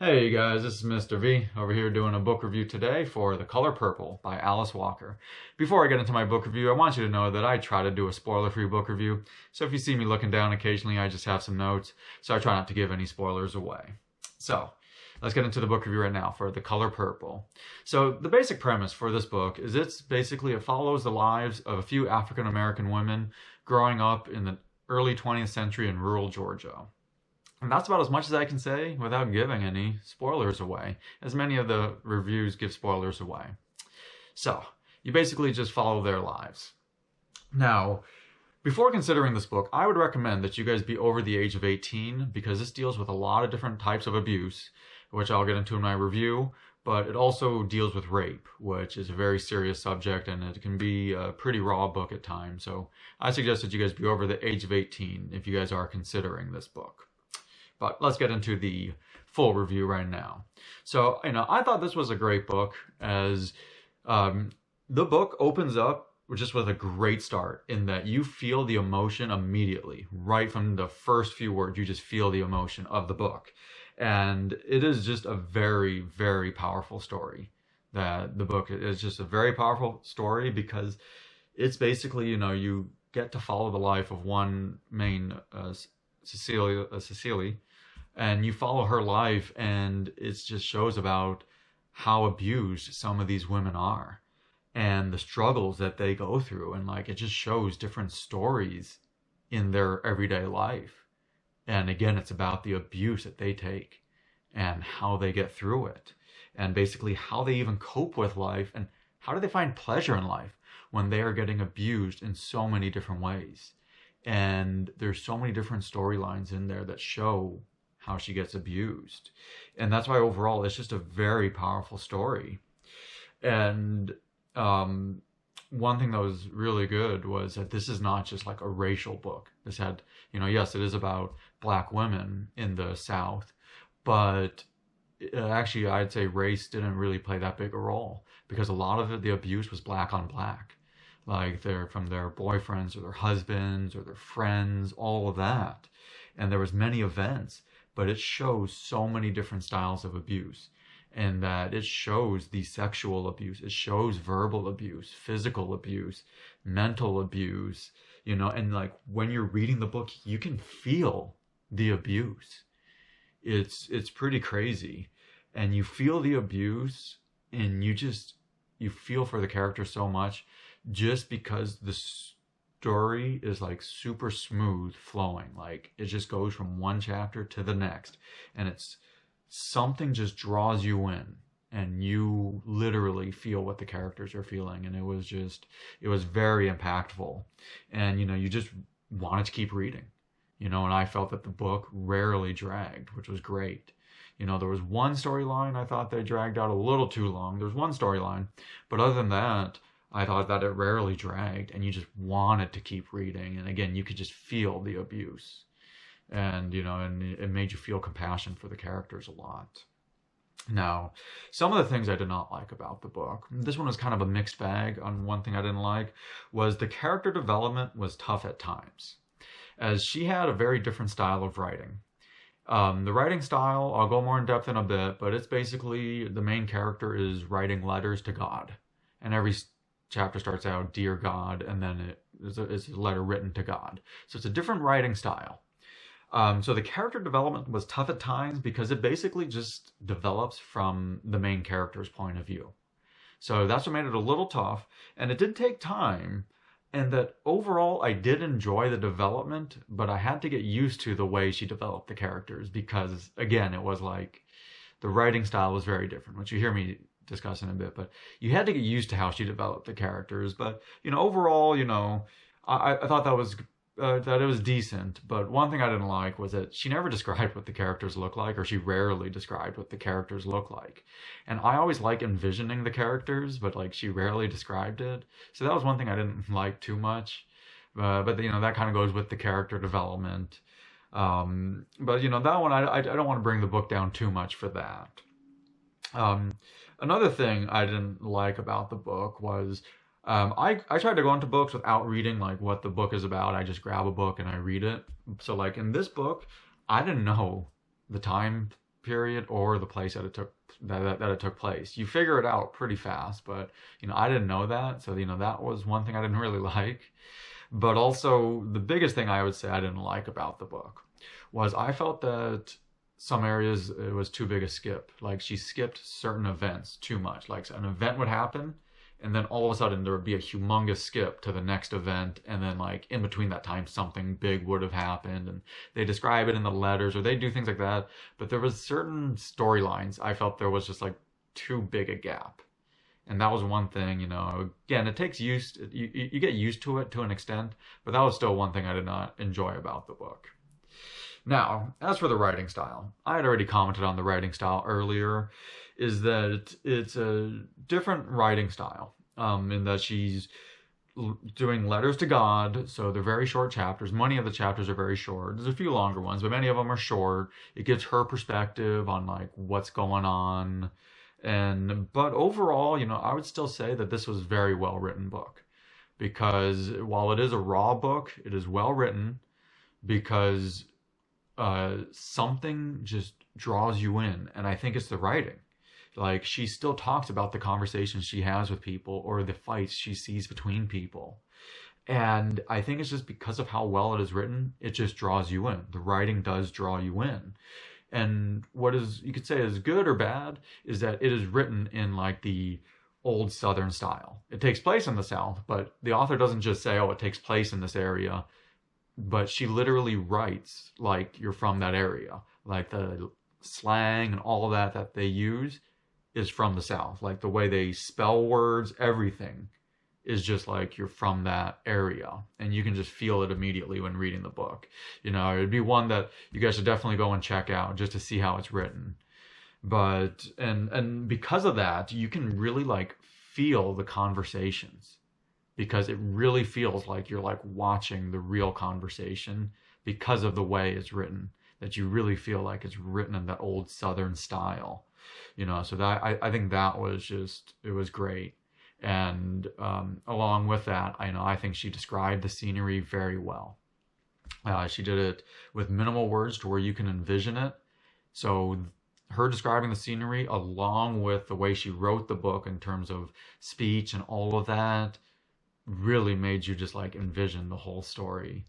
Hey you guys, this is Mr. V over here doing a book review today for The Color Purple by Alice Walker. Before I get into my book review, I want you to know that I try to do a spoiler-free book review. So if you see me looking down occasionally, I just have some notes. So I try not to give any spoilers away. So let's get into the book review right now for The Color Purple. So the basic premise for this book is it follows the lives of a few African American women growing up in the early 20th century in rural Georgia. And that's about as much as I can say without giving any spoilers away, as many of the reviews give spoilers away. So, you basically just follow their lives. Now, before considering this book, I would recommend that you guys be over the age of 18 because this deals with a lot of different types of abuse, which I'll get into in my review, but it also deals with rape, which is a very serious subject and it can be a pretty raw book at times. So, I suggest that you guys be over the age of 18 if you guys are considering this book. But let's get into the full review right now. So, I thought this was a great book as the book opens up just with a great start in that you feel the emotion immediately. Right from the first few words, you just feel the emotion of the book. And it is just a very, very powerful story. That the book is just a very powerful story because it's basically, you get to follow the life of one main Cecily, and you follow her life, and it just shows about how abused some of these women are and the struggles that they go through, and it just shows different stories in their everyday life. And again, it's about the abuse that they take and how they get through it, and basically how they even cope with life, and how do they find pleasure in life when they are getting abused in so many different ways. And there's so many different storylines in there that show how she gets abused. And that's why overall it's just a very powerful story. And one thing that was really good was that this is not just like a racial book. This had, yes, it is about black women in the South, but actually I'd say race didn't really play that big a role because a lot of it, the abuse was black on black. Like they're from their boyfriends or their husbands or their friends, all of that. And there was many events, but it shows so many different styles of abuse, and that it shows the sexual abuse, it shows verbal abuse, physical abuse, mental abuse, and when you're reading the book, you can feel the abuse. It's pretty crazy, and you feel the abuse, and you feel for the character so much just because the story is super smooth flowing. It just goes from one chapter to the next, and it's something just draws you in, and you literally feel what the characters are feeling. And it was very impactful, and you just wanted to keep reading, and I felt that the book rarely dragged, which was great. There was one storyline I thought they dragged out a little too long. There's one storyline, but other than that, I thought that it rarely dragged, and you just wanted to keep reading. And again, you could just feel the abuse, and and it made you feel compassion for the characters a lot. Now, some of the things I did not like about the book, this one was kind of a mixed bag. On one thing I didn't like was the character development was tough at times, as she had a very different style of writing. The writing style, I'll go more in depth in a bit, but it's basically the main character is writing letters to God, and every chapter starts out, "Dear God," and then it's a letter written to God. So it's a different writing style. So the character development was tough at times because it basically just develops from the main character's point of view. So that's what made it a little tough, and it did take time, and that overall I did enjoy the development, but I had to get used to the way she developed the characters because, again, it was the writing style was very different, which you hear me discuss in a bit, but you had to get used to how she developed the characters. But overall, I thought that it was decent. But one thing I didn't like was that she never described what the characters look like, or she rarely described what the characters look like. And I always like envisioning the characters, but she rarely described it. So that was one thing I didn't like too much. But that kind of goes with the character development. But that one I don't want to bring the book down too much for that. Another thing I didn't like about the book was I tried to go into books without reading what the book is about. I just grab a book and I read it. So in this book, I didn't know the time period or the place that it took place. You figure it out pretty fast, but I didn't know that, so that was one thing I didn't really like. But also the biggest thing I would say I didn't like about the book was I felt that some areas it was too big a skip. Like she skipped certain events too much. Like an event would happen and then all of a sudden there would be a humongous skip to the next event, and then like in between that time something big would have happened, and they describe it in the letters or they do things like that. But there was certain storylines I felt there was just like too big a gap. And that was one thing, again, it takes you get used to it to an extent, but that was still one thing I did not enjoy about the book. Now, as for the writing style, I had already commented on the writing style earlier, is that it's a different writing style, in that she's doing letters to God, so they're very short chapters. Many of the chapters are very short. There's a few longer ones, but many of them are short. It gives her perspective on like what's going on. But overall, I would still say that this was a very well written book, because while it is a raw book, it is well written, because something just draws you in, and I think it's the writing. Like she still talks about the conversations she has with people or the fights she sees between people. And I think it's just because of how well it is written, it just draws you in. The writing does draw you in. And what is, you could say, is good or bad is that it is written in like the old Southern style. It takes place in the South, but the author doesn't just say, oh, it takes place in this area, but she literally writes like you're from that area. Like the slang and all that they use is from the South. Like the way they spell words, everything is just like you're from that area, and you can just feel it immediately when reading the book. It'd be one that you guys should definitely go and check out just to see how it's written. But and because of that, you can really like feel the conversations, because it really feels like you're like watching the real conversation because of the way it's written, that you really feel like it's written in that old Southern style. So that I think that was just, it was great. And along with that, I think she described the scenery very well. She did it with minimal words to where you can envision it. So her describing the scenery along with the way she wrote the book in terms of speech and all of that really made you just like envision the whole story.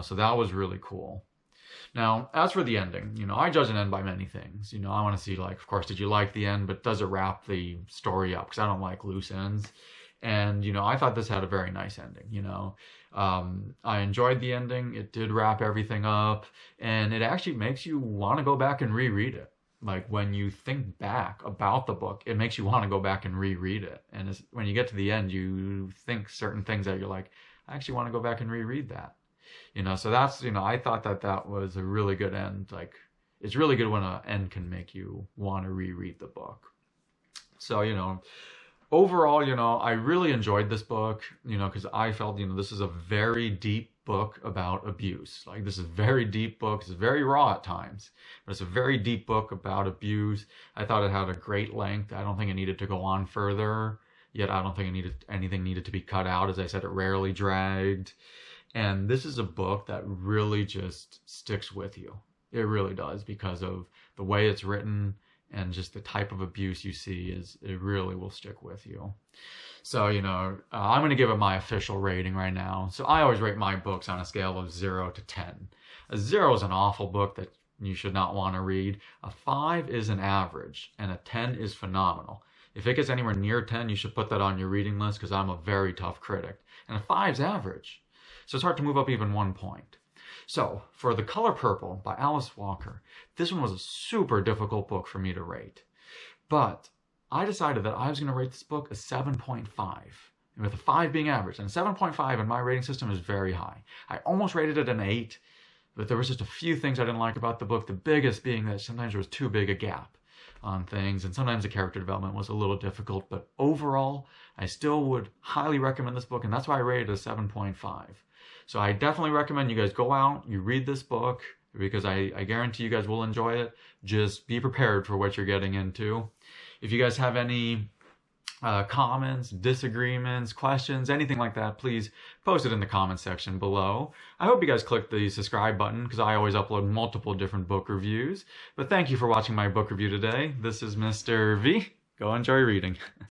So that was really cool. Now, as for the ending, I judge an end by many things. I want to see, like, of course, did you like the end, but does it wrap the story up? Because I don't like loose ends. And, I thought this had a very nice ending, I enjoyed the ending. It did wrap everything up, and it actually makes you want to go back and reread it. Like, when you think back about the book, it makes you want to go back and reread it. And when you get to the end, you think certain things that you're like, I actually want to go back and reread that. So that's, I thought that was a really good end. Like, it's really good when an end can make you want to reread the book. So, overall, I really enjoyed this book, because I felt, this is a very deep book about abuse. Like, this is a very deep book. It's very raw at times, but it's a very deep book about abuse. I thought it had a great length. I don't think it needed to go on further, yet I don't think anything needed to be cut out. As I said, it rarely dragged. And this is a book that really just sticks with you. It really does, because of the way it's written and just the type of abuse you see. It really will stick with you. So, I'm going to give it my official rating right now. So I always rate my books on a scale of 0 to 10. A 0 is an awful book that you should not want to read. A 5 is an average, and a 10 is phenomenal. If it gets anywhere near 10, you should put that on your reading list, because I'm a very tough critic. And a 5 is average. So it's hard to move up even 1 point. So for The Color Purple by Alice Walker, this one was a super difficult book for me to rate. But I decided that I was going to rate this book a 7.5, with a 5 being average. And 7.5 in my rating system is very high. I almost rated it an 8, but there was just a few things I didn't like about the book. The biggest being that sometimes there was too big a gap on things, and sometimes the character development was a little difficult. But overall, I still would highly recommend this book, and that's why I rated it a 7.5. So I definitely recommend you guys go out, you read this book, because I guarantee you guys will enjoy it. Just be prepared for what you're getting into. If you guys have any comments, disagreements, questions, anything like that, please post it in the comment section below. I hope you guys click the subscribe button because I always upload multiple different book reviews. But thank you for watching my book review today. This is Mr. V. Go enjoy reading.